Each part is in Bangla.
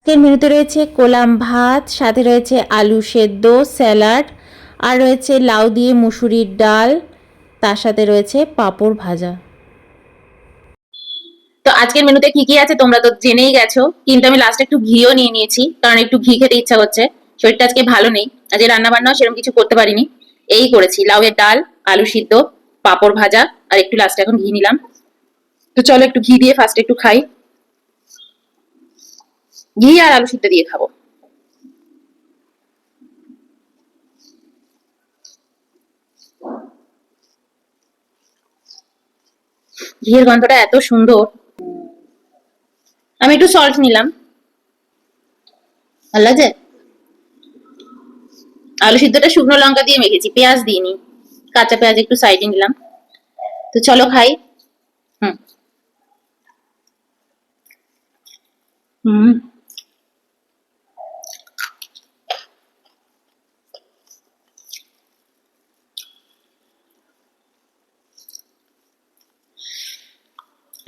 আজকের মেনুতে রয়েছে কোলাম ভাত, সাথে রয়েছে আলু সেদ্ধ, স্যালাড, আর রয়েছে লাউ দিয়ে মুসুরির ডাল, তার সাথে রয়েছে পাঁপড় ভাজা। তো আজকের মেনুতে কি কি আছে তোমরা তো জেনেই গেছো, কিন্তু আমি লাস্টে একটু ঘিও নিয়ে নিয়েছি, কারণ একটু ঘি খেতে ইচ্ছা করছে। শরীরটা আজকে ভালো নেই, আজকে রান্না বান্নাও সেরকম কিছু করতে পারিনি। এই করেছি লাউয়ের ডাল, আলু সিদ্ধ, পাঁপড় ভাজা, আর একটু লাস্টে এখন ঘি নিলাম। তো চলো একটু ঘি দিয়ে ফার্স্ট একটু খাই। ঘি আর আলু সিদ্ধ দিয়ে খাবো। ঘিয়ের গন্ধটা এত সুন্দর। আমি একটু সল্ট নিলাম, ভালো লাগছে। আলু সিদ্ধটা শুকনো লঙ্কা দিয়ে মেখেছি, পেঁয়াজ দিইনি, কাঁচা পেঁয়াজ একটু সাইডে নিলাম। তো চলো খাই। হুম হুম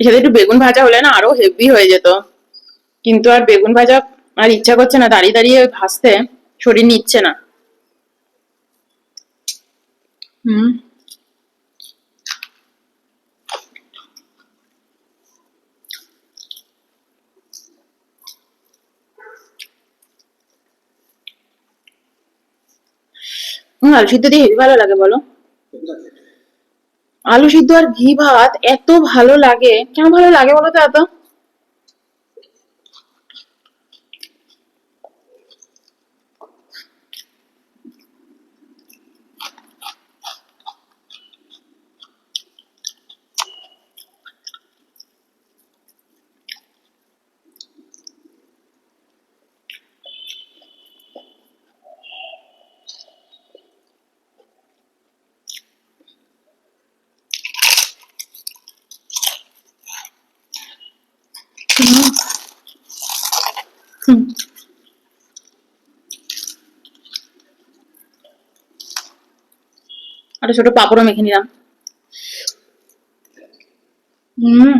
এখানে একটু বেগুন ভাজা হলে না আরো হেভি হয়ে যেত, কিন্তু আর বেগুন ভাজা আর ইচ্ছা করছে না, দাঁড়িয়ে দাঁড়িয়ে ভাজতে শরীর নিচ্ছে না। হুম আলু সিদ্ধ দিয়ে হেভি ভালো লাগে বলো। আলু সিদ্ধ আর ঘি ভাত এত ভালো লাগে, কেন ভালো লাগে বলো তো এত। হুম, একটা ছোট পাঁপড়ও মেখে নিলাম। হুম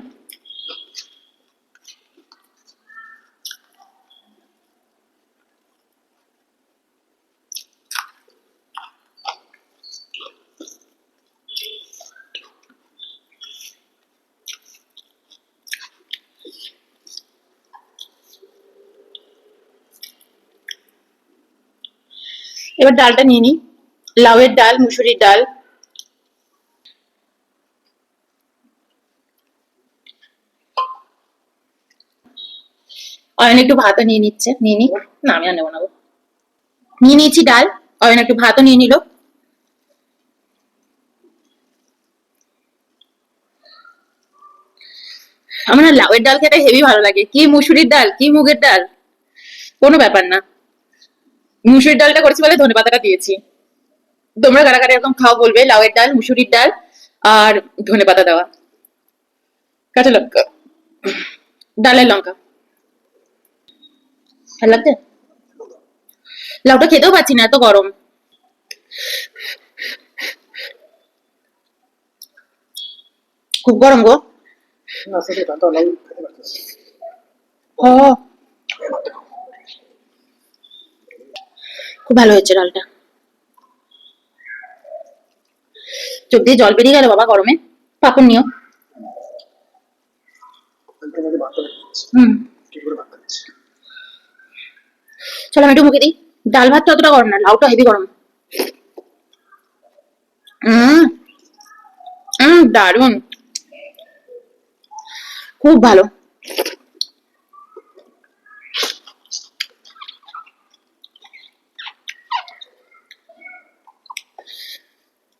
এবার ডালটা নিয়ে নি, লাউয়ের ডাল, মুসুরির ডাল। অয়ন একটু ভাতও নিয়ে নিচ্ছে, নিয়ে নি। না আমি আর নেবো না গো। নিয়ে নিয়েছি ডাল, অয়ন একটু ভাতও নিয়ে নিল। আমার না লাউয়ের ডাল খেতে হেভি ভালো লাগে, কি মুসুরির ডাল কি মুগের ডাল কোনো ব্যাপার না। মুসুরির ডালটা করেছি বলে ধনে পাতাটা দিয়েছি। তোমরা কারা কারা এরকম খাও বলবে, লাউয়ের ডাল, মুসুরির ডাল আর ধনে পাতা দেওয়া, কাঁচা লঙ্কা, ডালের লঙ্কা। ভালো লাগছে। লাউটা খেতেও পাচ্ছি না, এত গরম। খুব গরম গো। ও, খুব ভালো হয়েছে ডালটা। চোখ দিয়ে জল বেরিয়ে গেল বাবা গরমে। পাপড় নিও। হুম, চলো আমি একটু মুখে দিই। ডাল ভাতটা অতটা গরম না, লাউটা হেভি গরম। হুম দারুন, খুব ভালো।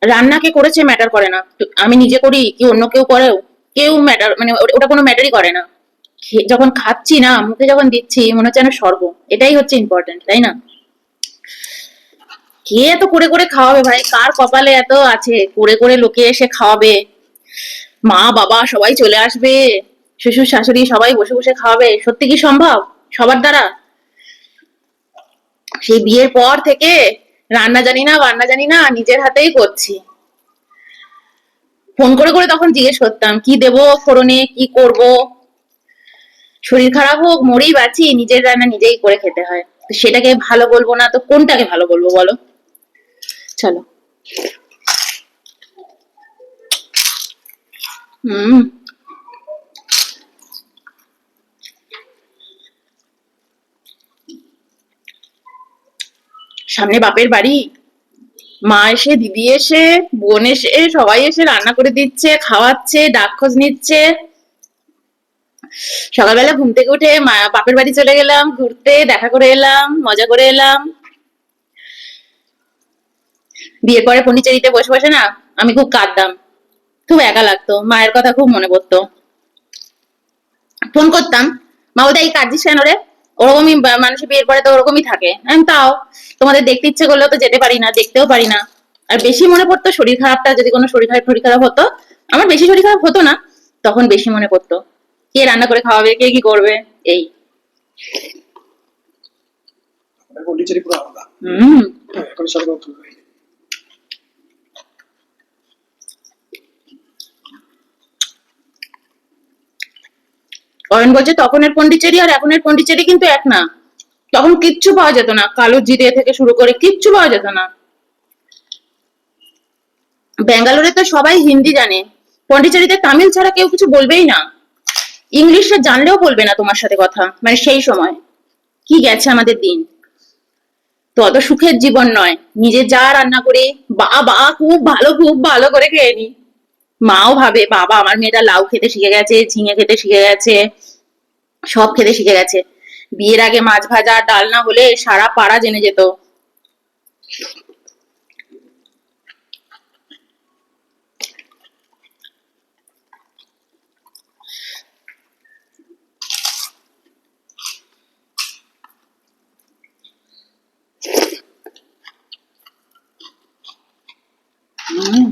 রান্না কে করেছে ম্যাটার করে না, আমি নিজে করি কি অন্য কেউ করেও, কেউ ম্যাটার মানে ওটা কোনো ম্যাটারই করে না। যখন খাচ্ছি না, মুখে যখন দিচ্ছি, মনে হচ্ছে যেন স্বর্গ। এটাই হচ্ছে ইম্পর্টেন্ট, তাই না? কে এত করে করে খাওয়াবে ভাই, কার কপালে এত আছে করে করে লোকে এসে খাওয়াবে? মা বাবা সবাই চলে আসবে, শ্বশুর শাশুড়ি সবাই বসে বসে খাওয়াবে, সত্যি কি সম্ভব সবার দ্বারা? সেই বিয়ের পর থেকে রান্না জানি না বান্না জানি না, নিজের হাতেই করছি। ফোন করে করে তখন জিজ্ঞেস করতাম কি দেবো ফোড়নে, কি করব। শরীর খারাপ হোক, মরেই বাঁচি, নিজের রান্না নিজেই করে খেতে হয়। তো সেটাকে ভালো বলবো না তো কোনটাকে ভালো বলবো বলো? চলো। হুম। সামনে বাপের বাড়ি, মা এসে, দিদি এসে, বোন এসে, সবাই এসে রান্না করে দিচ্ছে, খাওয়াচ্ছে, ডাক খোঁজ নিচ্ছে। সকালবেলা ঘুম থেকে উঠে মা বাপের বাড়ি চলে গেলাম ঘুরতে, দেখা করে এলাম, মজা করে এলাম। বিয়ের পরে পন্ডিচেরিতে বসে বসে না আমি খুব কাঁদতাম, খুব একা লাগতো, মায়ের কথা খুব মনে পড়তো। ফোন করতাম, মা বলতো এই কাঁদছিস কেন রে? ওরকমই মানুষের বিয়ের পরে তো ওরকমই থাকে। তাও তোমাদের দেখতে ইচ্ছে করলেও তো যেতে পারি না, দেখতেও পারি না। আর বেশি মনে পড়তো শরীর খারাপটা, যদি কোনো শরীর খারাপ হতো, আমার বেশি শরীর খারাপ হতো না, তখন বেশি মনে পড়তো কে রান্না করে খাওয়াবে, কে কি করবে, এই। পন্ডিচেরি পুরো আলাদা। হুম। এখন সব নতুন হয়ে গেছে। অয়ন বলছে তখনের পন্ডিচেরি আর এখনের পন্ডিচেরি কিন্তু এক না। তখন কিচ্ছু পাওয়া যেত না, কালো জিরে থেকে শুরু করে কিচ্ছু পাওয়া যেত না। ব্যাঙ্গালোরে তো সবাই হিন্দি জানে, পন্ডিচেরিতে তামিল ছাড়া কেউ কিছু বলবেই না। ইংলিশে জানলেও বলবে না তোমার সাথে কথা, মানে সেই সময় কি গেছে আমাদের দিন। তো অত সুখের জীবন নয়, নিজে যা রান্না করে বাবা খুব ভালো করে খেয়ে নি। মাও ভাবে বাবা আমার মেয়েটা লাউ খেতে শিখে গেছে, ঝিঙে খেতে শিখে গেছে, সব খেতে শিখে গেছে। বিয়ের আগে মাছ ভাজা ডাল না হলে সারা পাড়া জেনে যেত। হুম।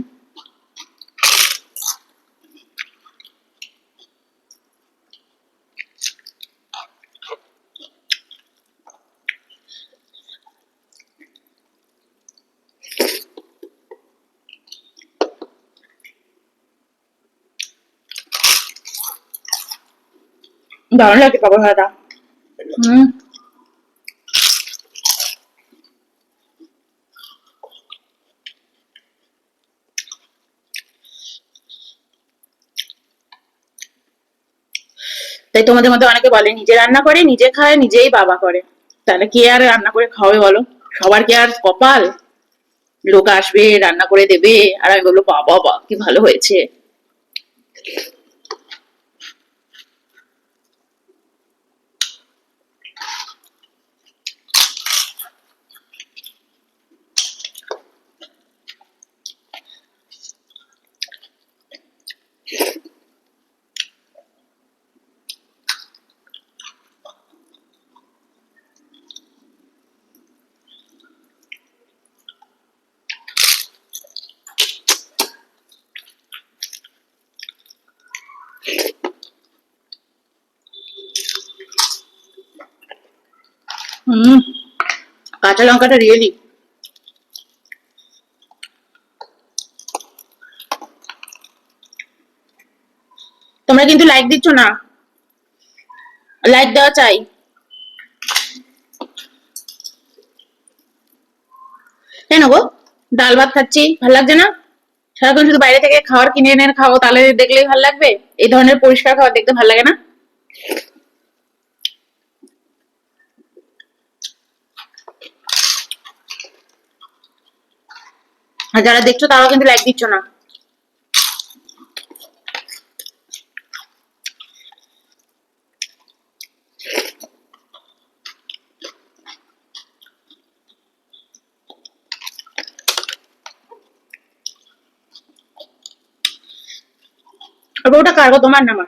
দারুণ লাগে পাপড় ভাজাটা। হুম। তাই তোমাদের মধ্যে অনেকে বলে নিজে রান্না করে, নিজে খায়, নিজেই বাবা করে। তাহলে কে আর রান্না করে খাওয়াবে বলো? সবার কি আর কপাল লোক আসবে রান্না করে দেবে আর আমি বলবো বাবা বাবা কি ভালো হয়েছে? হুম। কাঁচা লঙ্কাটা রিয়েলি। তোমরা কিন্তু লাইক দিচ্ছ না, লাইক দেওয়া চাই। কেন গো? ডাল ভাত খাচ্ছি ভাল লাগছে না? সারাক্ষণ শুধু বাইরে থেকে খাবার কিনে এনে খাবো, তাহলে দেখলেই ভাল লাগবে? এই ধরনের পরিষ্কার খাবার দেখতে ভাল লাগে না? আর যারা দেখছো তারাও কিন্তু লাইক দিচ্ছ না। আর ওটা কার গো, তোমার না আমার?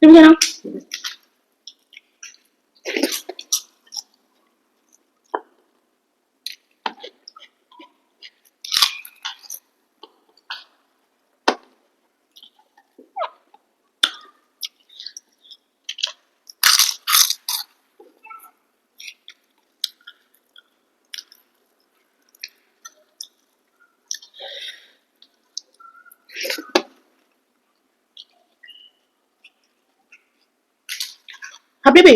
তুমি জানো। বেবি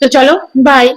তো চলো বাই।